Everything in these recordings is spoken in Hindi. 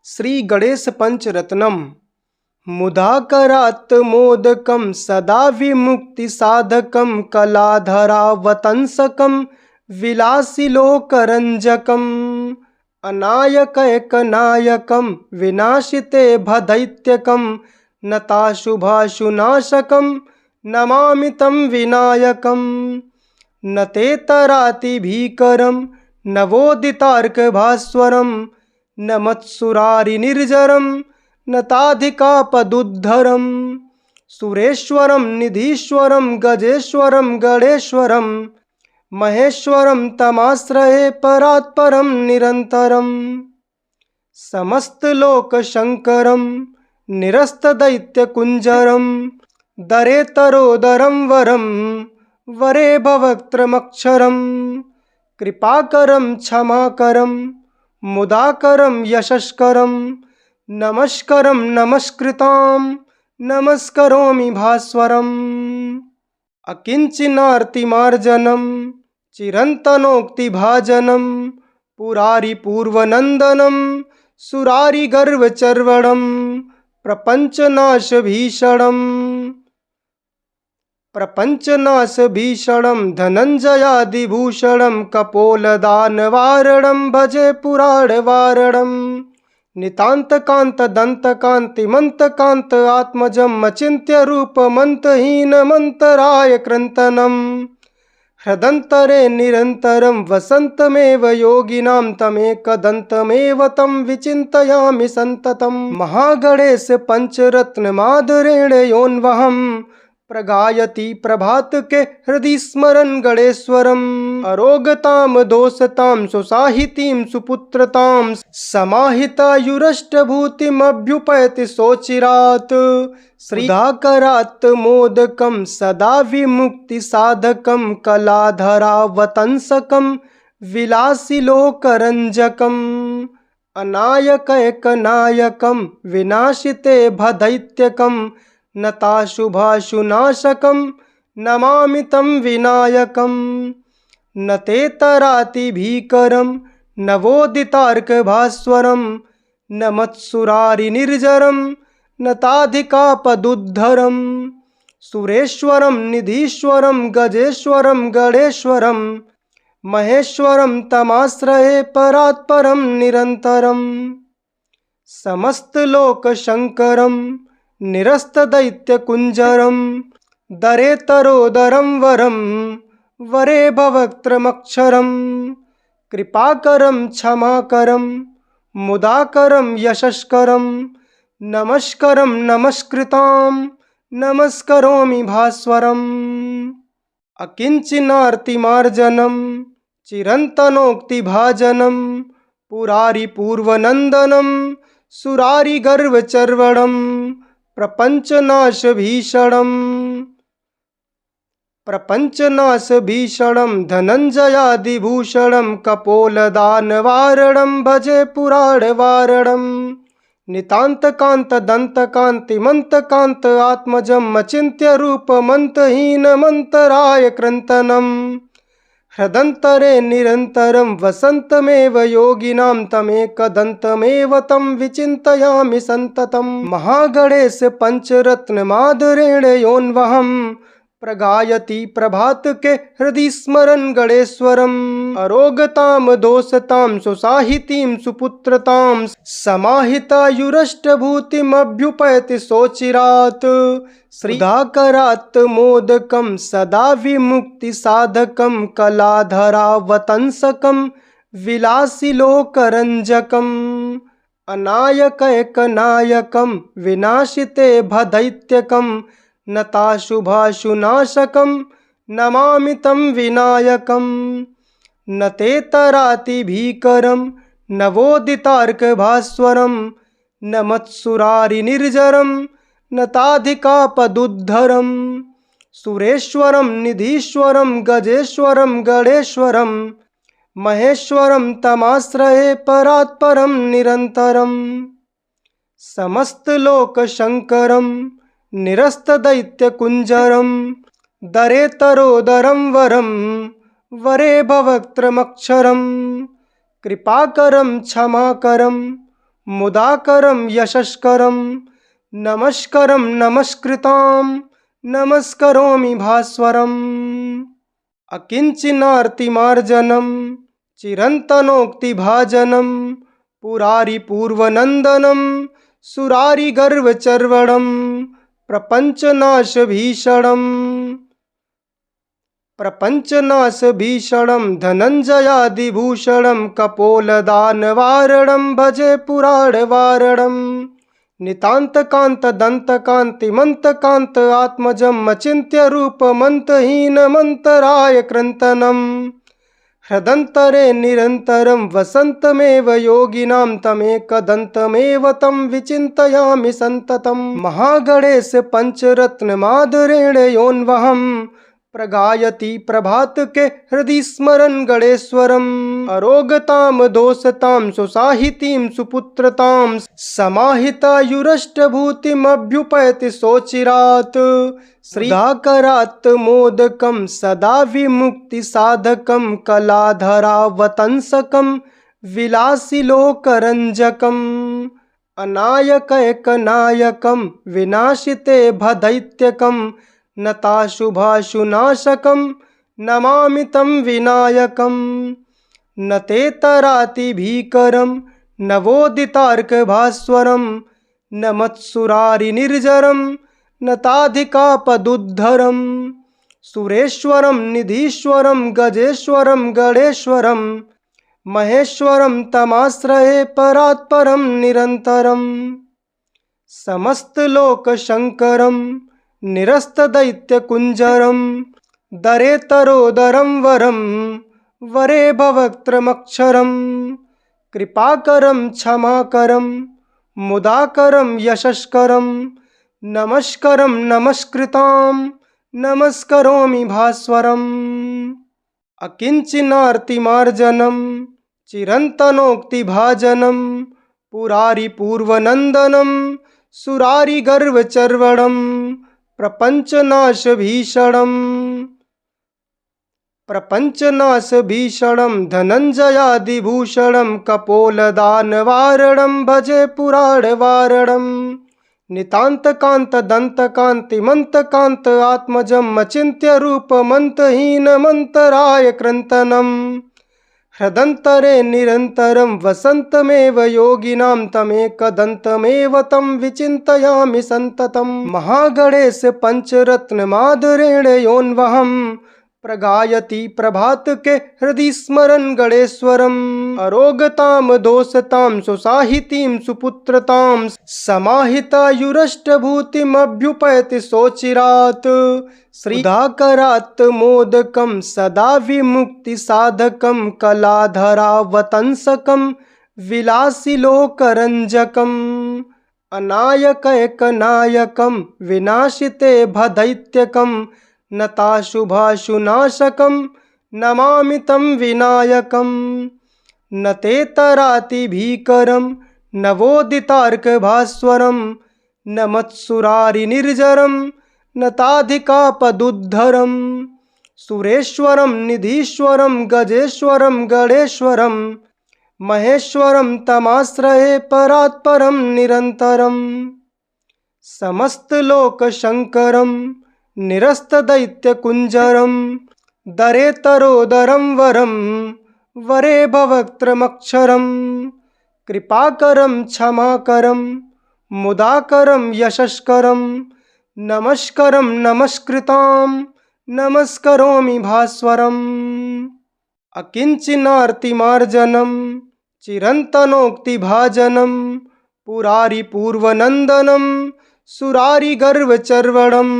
श्री गणेश पंचरत्नम। मुदाकरात् मोदकं सदा विमुक्ति साधकं कलाधरावतंसकं विलासिलोकरंजकम् अनायकैकनायकं विनाशिते भदैत्यकं नताशुभाशुनाशकं नमामि तं विनायकं। न ते तरातिभीकरं नवोदितार्कभास्वरं न मत्सुरारिनिर्जरं न ताधिकापदुद्धरं सुरेश्वरं निधीश्वरं गजेश्वरं गणेश्वरं महेश्वरं तमाश्रये परात्परं निरन्तरं। समस्तलोकशङ्करं निरस्तदैत्यकुञ्जरं दरेतरोदरं वरं वरे भवक्त्रमक्षरं कृपाकरं क्षमाकरं मुदाकरं यशस्करं नमस्करं नमस्कृतां नमस्करोमि भास्वरम्। अकिञ्चनार्तिमार्जनं चिरन्तनोक्तिभाजनं पुरारिपूर्वनन्दनं सुरारिगर्वचर्वणं प्रपञ्चनाशभीषणं धनञ्जयादिभूषणं कपोलदानवारणं भजे पुराणवारणं नितान्तकान्तदन्तकान्तिमन्तकान्त आत्मजम् अचिन्त्यरूपमन्तहीनमन्तराय कृन्तनं हृदन्तरे निरन्तरं वसन्तमेव योगिनां तमेकदन्तमेव तं विचिन्तयामि सन्ततं। महागणेश पंचरत्नमादरेण योऽन्वहं प्रगायति प्रभातके हृदि स्मरन् गणेश्वरम् अरोगतां दोषतां सुसाहितीं सुपुत्रतां समाहितायुरष्टभूतिमभ्युपैति सोचिरात् श्रीधाकरात् मोदकं सदा विमुक्ति साधकं कलाधरावतंसकं विलासिलोकरंजकम् अनायकैकनायकं विनाशिते भदैत्यकं नताशुभाशुनाशकं नमामि तं विनायकं। न ते तरातिभीकरं नवोदितार्कभास्वरं न मत्सुरारिनिर्जरं न ताधिकापदुद्धरं सुरेश्वरं निधीश्वरं गजेश्वरं गणेश्वरं महेश्वरं तमाश्रये परात्परं निरन्तरं। समस्तलोकशङ्करं निरस्तदैत्यकुञ्जरं दरेतरोदरं वरं वरे भवक्त्रमक्षरं कृपाकरं क्षमाकरं मुदाकरं यशस्करं नमस्करं नमस्कृतां नमस्करोमि भास्वरम्। अकिञ्चनार्तिमार्जनं चिरन्तनोक्तिभाजनं पुरारिपूर्वनन्दनं सुरारिगर्वचर्वणं प्रपञ्चनाशभीषणं धनञ्जयादिभूषणं कपोलदानवारणं भजे पुराणवारणं नितान्तकान्तदन्तकान्तिमन्तकान्त आत्मजम् अचिन्त्यरूपमन्तहीनमन्तराय कृन्तनं हृदन्तरे निरन्तरं वसन्तमेव योगिनां तमेकदन्तमेव तं विचिन्तयामि सन्ततं। महागणेश पंचरत्नमादरेण योऽन्वहं प्रगायति प्रभातके हृदि स्मरन् गणेश्वरम् अरोगतां दोषतां सुसाहितीं सुपुत्रतां समाहितायुरष्टभूतिमभ्युपैति सोचिरात् श्रीधाकरात् मोदकं सदा विमुक्ति साधकं कलाधरावतंसकं विलासिलोकरंजकम् अनायकैकनायकं विनाशिते भदैत्यकं नताशुभाशुनाशकं नमामि तं विनायकं। न ते तरातिभीकरं नवोदितार्कभास्वरं न मत्सुरारिनिर्जरं न ताधिकापदुद्धरं सुरेश्वरं निधीश्वरं गजेश्वरं गणेश्वरं महेश्वरं तमाश्रये परात्परं निरन्तरं। समस्तलोकशङ्करं निरस्तदैत्यकुञ्जरं दरेतरोदरं वरं वरे भवक्त्रमक्षरं कृपाकरं क्षमाकरं मुदाकरं यशस्करं नमस्करं नमस्कृतां नमस्करोमि भास्वरम् अकिञ्चिनार्तिमार्जनं चिरन्तनोक्तिभाजनं पुरारिपूर्वनन्दनं सुरारिगर्वचर्वणं प्रपञ्चनाशभीषणं धनञ्जयादिभूषणं कपोलदानवारणं भजे पुराणवारणं नितान्तकान्तदन्तकान्तिमन्तकान्त आत्मजम् अचिन्त्य रूपमन्तहीनमन्तराय क्रन्तनं हृदन्तरे निरन्तरं वसन्तमेव योगिनां तमेकदन्तमेव तं विचिन्तयामि सन्ततं महागणेश पञ्चरत्नमादरेण योऽन्वहं प्रगायति प्रभात के हृदि स्मरन् गणेश्वरम् अरोगतां दोषतां सुसाहितीं सुपुत्रतां समाहितायुरष्टभूतिमभ्युपैति सोचिरात् श्रीधाकरात् मोदकं सदा विमुक्तिसाधकं कलाधरावतंसकं विलासिलोकरञ्जकम् अनायकैकनायकं विनाशिते भदैत्यकं नताशुभाशुनाशकं नमामि तं विनायकं न ते तरातिभीकरं नवोदितार्कभास्वरं न मत्सुरारिनिर्जरं न ताधिकापदुद्धरं सुरेश्वरं निधीश्वरं गजेश्वरं गणेश्वरं महेश्वरं तमाश्रये परात्परं निरन्तरं समस्तलोकशङ्करं निरस्तदैत्यकुञ्जरं दरेतरोदरं वरं वरे भवक्त्रमक्षरं कृपाकरं क्षमाकरं मुदाकरं यशस्करं नमस्करं नमस्कृतां नमस्करोमि भास्वरम् अकिञ्चिनार्तिमार्जनं चिरन्तनोक्तिभाजनं पुरारिपूर्वनन्दनं सुरारिगर्वचर्वणं प्रपञ्चनाशभीषणं धनञ्जयादिभूषणं कपोलदानवारणं भजे पुराणवारणं नितान्तकान्तदन्तकान्तिमन्तकान्त आत्मजम् अचिन्त्य रूपमन्तहीनमन्तराय क्रन्तनं हृदन्तरे निरन्तरं वसन्तमेव योगिनां तमेकदन्तमेव तं विचिन्तयामि सन्ततं महागणेश पञ्चरत्नमादरेण योऽन्वहं प्रगायति प्रभात के हृदि स्मरन् गणेश्वरम् अरोगतां दोषतां सुसाहितीं सुपुत्रतां समाहितायुरष्टभूतिमभ्युपैति सोचिरात् श्रीधाकरात् मोदकं सदा विमुक्तिसाधकं कलाधरावतंसकं विलासिलोकरञ्जकम् अनायकैकनायकं विनाशिते भदैत्यकं नताशुभाशुनाशकं नमामि तं विनायकं न ते तरातिभीकरं नवोदितार्कभास्वरं न मत्सुरारिनिर्जरं न ताधिकापदुद्धरं सुरेश्वरं निधीश्वरं गजेश्वरं गणेश्वरं महेश्वरं तमाश्रये परात्परं निरन्तरं समस्तलोकशङ्करं निरस्तदैत्यकुञ्जरं दरेतरोदरं वरं वरे भवक्त्रमक्षरं कृपाकरं क्षमाकरं मुदाकरं यशस्करं नमस्करं नमस्कृतां नमस्करोमि भास्वरम् अकिञ्चिनार्तिमार्जनं चिरन्तनोक्तिभाजनं पुरारिपूर्वनन्दनं सुरारिगर्वचर्वणं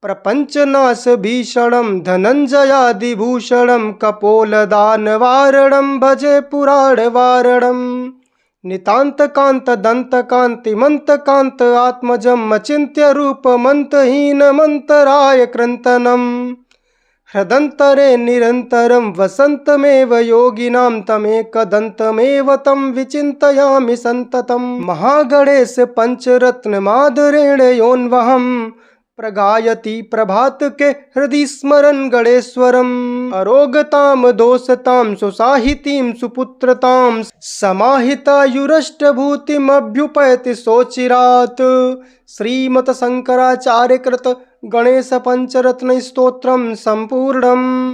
प्रपञ्चनाशभीषणं धनञ्जयादिभूषणं कपोलदानवारणं भजे पुराणवारणं नितान्तकान्तदन्तकान्तिमन्तकान्त आत्मजम् अचिन्त्य रूपमन्तहीनमन्तराय क्रन्तनं हृदन्तरे निरन्तरं वसन्तमेव योगिनां तमेकदन्तमेव तं विचिन्तयामि सन्ततं महागणेश पञ्चरत्नमादरेण योऽन्वहं प्रगायति प्रभात के हृदय स्मरन् गणेश्वरम् अरोगताम दोषताम सुसाहितीं सुपुत्रताम समाहितायुरष्टभूतिमभ्युपैति सोचिरात्। श्रीमत् शंकराचार्य कृत गणेश पंचरत्न स्तोत्रम संपूर्णम्।